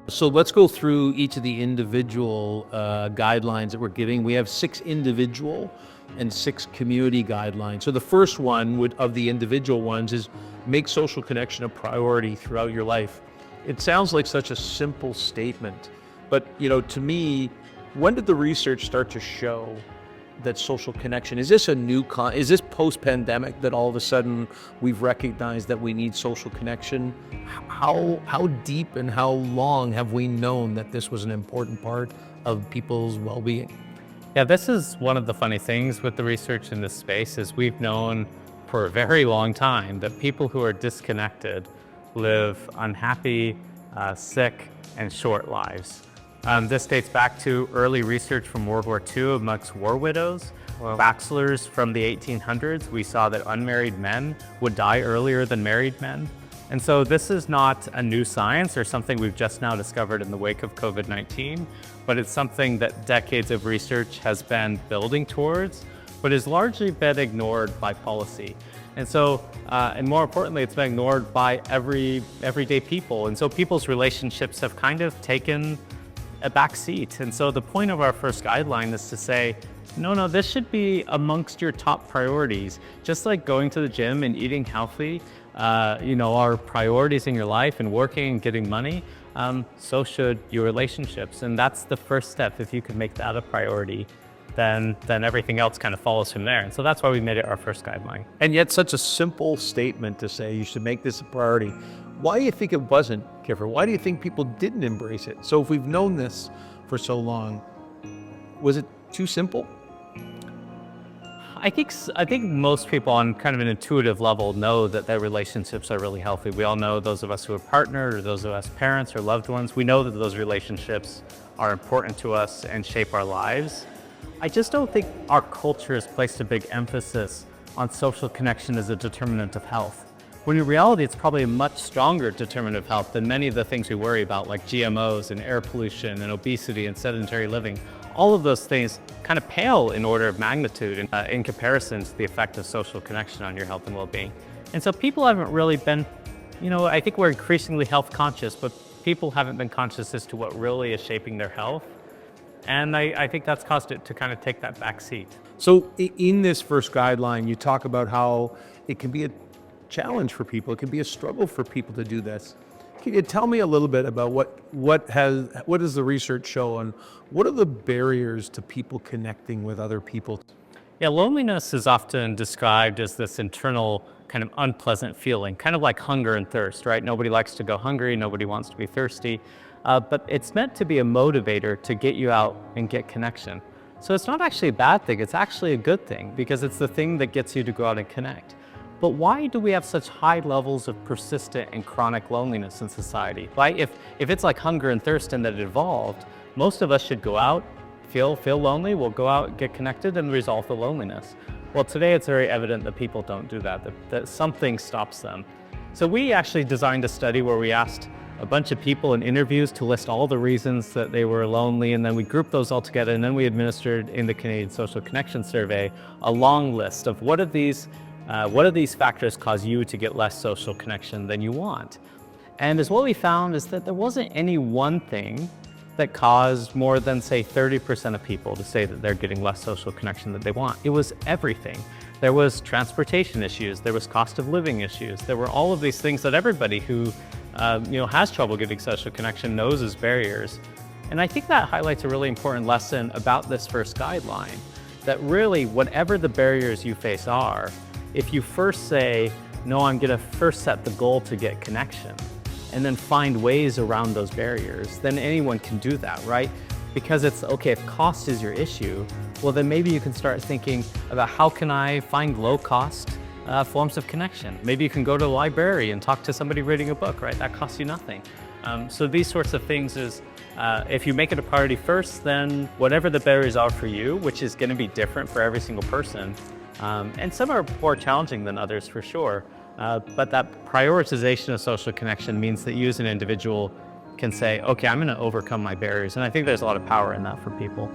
So let's go through each of the individual guidelines that we're giving. We have 6 individual and 6 community guidelines. So the first one of the individual ones is make social connection a priority throughout your life. It sounds like such a simple statement, but to me, when did the research start to show that social connection, is this is this post-pandemic that all of a sudden we've recognized that we need social connection? How deep and how long have we known that this was an important part of people's well-being? Yeah, this is one of the funny things with the research in this space is we've known for a very long time that people who are disconnected live unhappy, sick, and short lives. This dates back to early research from World War II amongst war widows. Wow. Bachelors from the 1800s, we saw that unmarried men would die earlier than married men. And so this is not a new science or something we've just now discovered in the wake of COVID-19, but it's something that decades of research has been building towards, but has largely been ignored by policy. And so, and more importantly, it's been ignored by everyday people. And so people's relationships have kind of taken a back seat. And so the point of our first guideline is to say, no, this should be amongst your top priorities. Just like going to the gym and eating healthy, are priorities in your life, and working and getting money, so should your relationships. And that's the first step. If you can make that a priority, then everything else kind of follows from there. And so that's why we made it our first guideline. And yet such a simple statement to say you should make this a priority. Why do you think it wasn't, Kiefer? Why do you think people didn't embrace it? So if we've known this for so long, was it too simple? I think most people on kind of an intuitive level know that their relationships are really healthy. We all know, those of us who are partnered or those of us parents or loved ones, we know that those relationships are important to us and shape our lives. I just don't think our culture has placed a big emphasis on social connection as a determinant of health, when in reality it's probably a much stronger determinant of health than many of the things we worry about, like GMOs and air pollution and obesity and sedentary living. All of those things kind of pale in order of magnitude in comparison to the effect of social connection on your health and well-being. And so people haven't really been, I think we're increasingly health conscious, but people haven't been conscious as to what really is shaping their health. And I think that's caused it to kind of take that back seat. So in this first guideline, you talk about how it can be a challenge for people. It can be a struggle for people to do this. Can you tell me a little bit about what does the research show, and what are the barriers to people connecting with other people? Yeah, loneliness is often described as this internal kind of unpleasant feeling, kind of like hunger and thirst, right? Nobody likes to go hungry, nobody wants to be thirsty, but it's meant to be a motivator to get you out and get connection. So it's not actually a bad thing, it's actually a good thing, because it's the thing that gets you to go out and connect. But why do we have such high levels of persistent and chronic loneliness in society? Right? If it's like hunger and thirst and that it evolved, most of us should go out, feel lonely, we'll go out, get connected, and resolve the loneliness. Well, today it's very evident that people don't do that something stops them. So we actually designed a study where we asked a bunch of people in interviews to list all the reasons that they were lonely, and then we grouped those all together, and then we administered in the Canadian Social Connection Survey a long list of what of these factors cause you to get less social connection than you want. And what we found is that there wasn't any one thing that caused more than, say, 30% of people to say that they're getting less social connection than they want. It was everything. There was transportation issues, there was cost of living issues, there were all of these things that everybody who has trouble getting social connection knows as barriers. And I think that highlights a really important lesson about this first guideline, that really, whatever the barriers you face are, if you first say, no, I'm gonna first set the goal to get connection, and then find ways around those barriers, then anyone can do that, right? Because it's, okay, if cost is your issue, well then maybe you can start thinking about how can I find low cost forms of connection. Maybe you can go to the library and talk to somebody reading a book, right? That costs you nothing. So these sorts of things is, if you make it a priority first, then whatever the barriers are for you, which is gonna be different for every single person, and some are more challenging than others for sure, but that prioritization of social connection means that you as an individual can say, okay, I'm gonna overcome my barriers. And I think there's a lot of power in that for people.